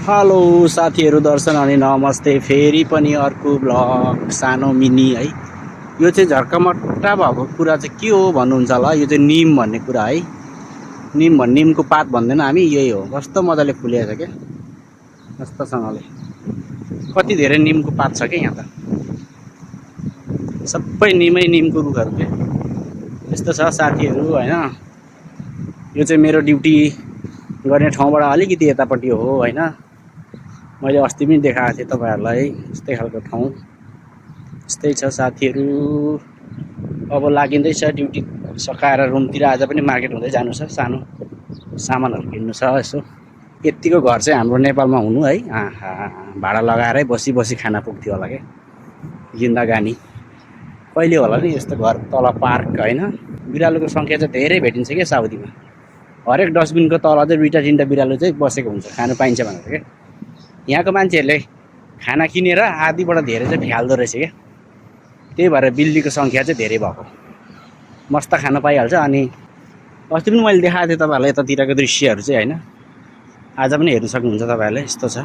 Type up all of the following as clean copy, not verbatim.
Hello साथीहरू, दर्शन अनि नमस्ते। फेरि पनि अर्को ब्लग सानो मिनी है। यो चाहिँ झर्कमट्टा भएको कुरा चाहिँ के हो भन्नुहुन्छ होला। यो चाहिँ निम भन्ने कुरा है। निमको पात भन्दैन हामी, यही हो। कस्तो मजाले फुलेको छ क्या, कस्तोसँगले। कति धेरै निमको पात छ क्या यहाँ त, सबै निमको रुखहरू के यस्तो छ साथीहरू होइन। यो चाहिँ मेरो ड्युटी गर्ने ठाउँबाट अलिकति यतापट्टि हो होइन। मैले अस्ति पनि देखाएको थिएँ तपाईँहरूलाई, यस्तै खालको ठाउँ यस्तै छ साथीहरू। अब लागिँदैछ ड्युटी सकाएर रुमतिर। आज पनि मार्केट हुँदै जानु छ, सानो सामानहरू किन्नु छ यसो। यत्तिको घर चाहिँ हाम्रो नेपालमा हुनु है, आहा भाडा लगाएरै बसी बसी खाना पुग्थ्यो होला क्या जिन्दगानी। कहिले होला नि यस्तो घर तल पार्क होइन। बिरालोको सङ्ख्या चाहिँ धेरै भेटिन्छ क्या साउदीमा। हरेक डस्टबिनको तल चाहिँ दुईवटा तिनवटा बिरालो चाहिँ बसेको हुन्छ, खानु पाइन्छ भनेर क्या। यहाँको मान्छेहरूले खाना किनेर आधीबाट धेरै चाहिँ फ्याल्दो रहेछ क्या। त्यही भएर बिल्लीको सङ्ख्या चाहिँ धेरै भएको, मस्त खान पाइहाल्छ। अनि अस्ति पनि मैले देखाएको थिएँ तपाईँहरूलाई यतातिरको दृश्यहरू चाहिँ होइन। आज पनि हेर्नु सक्नुहुन्छ तपाईँहरूले। यस्तो छ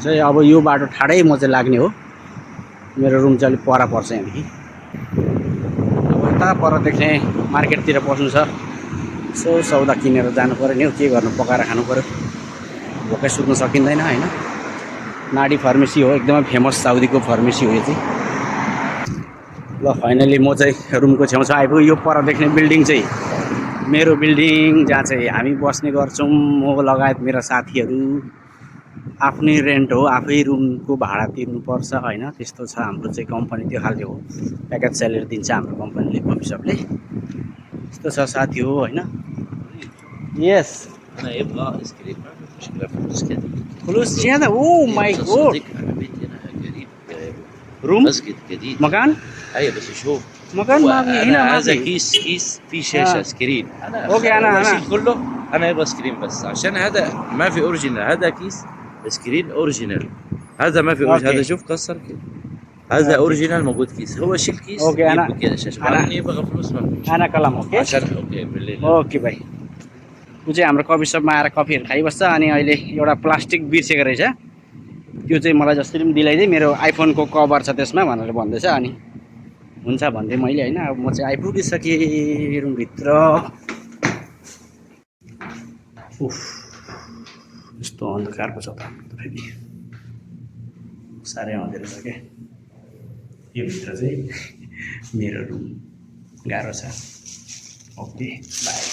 चाहिँ। अब यो बाटो ठाडै म चाहिँ लाग्ने हो। मेरो रुम चाहिँ अलिक पर पर्छ यहाँदेखि। अब यता पर देख्ने मार्केटतिर पस्नु छ, यसो सौदा किनेर जानु पऱ्यो नि हौ। के गर्नु, पकाएर खानु पऱ्यो, भोकै सुत्नु सकिँदैन होइन। नाडी फार्मेसी हो, एकदमै फेमस साउदीको फार्मेसी हो यो चाहिँ। ल फाइनली म चाहिँ रुमको छेउछाउ आइपुग्यो। यो पर देख्ने बिल्डिङ चाहिँ मेरो बिल्डिङ, जहाँ चाहिँ हामी बस्ने गर्छौँ। म लगायत मेरा साथीहरू। आफ्नै रेन्ट हो, आफै रुमको भाडा तिर्नुपर्छ होइन। त्यस्तो छ हाम्रो चाहिँ कम्पनी, त्यो खालको हो। प्याकेज स्यालेरी दिन्छ हाम्रो कम्पनीले, कफी सपले। यस्तो छ साथी हो होइन। यस أنا يبغى آيس كريم، ما في مشكلة، فلوس كذا. فلوس زيادة. اوه ماي جود. صديق أنا بيتي هنا قريب روم مسجد جديد. مكان أيوة بس شوف مكان ما في هنا، ما هذا في. كيس في شاشة آيس كريم. أنا اوكي انا أشيل كله. أنا يبغى آيس كريم بس، عشان هذا ما في أوريجينال. هذا كيس آيس كريم أوريجينال، هذا ما في أوريجينال. هذا شوف كسر كده، هذا أوريجينال موجود كيس. هو شيل كيس. اوكي انا كده شاشة. بعدين يبغى فلوس ما في مشكلة. انا كلام اوكي. عشان اوكي بالليل. ओके भाइ। ऊ चाहिँ हाम्रो कफी सपमा आएर कफीहरू खाइबस्छ। अनि अहिले एउटा प्लास्टिक बिर्सेको रहेछ, त्यो चाहिँ मलाई जसरी पनि दिलाइदिए। मेरो आइफोनको कभर छ त्यसमा भनेर भन्दैछ। अनि हुन्छ भन्दै मैले होइन। अब म चाहिँ आइपुगिसकेँ रुमभित्र। उफ यस्तो अन्धकार पो छ त फेरि, साह्रै अँधेरो छ क्या यो भित्र चाहिँ। मेरो रुम गाह्रो छ। Okay by.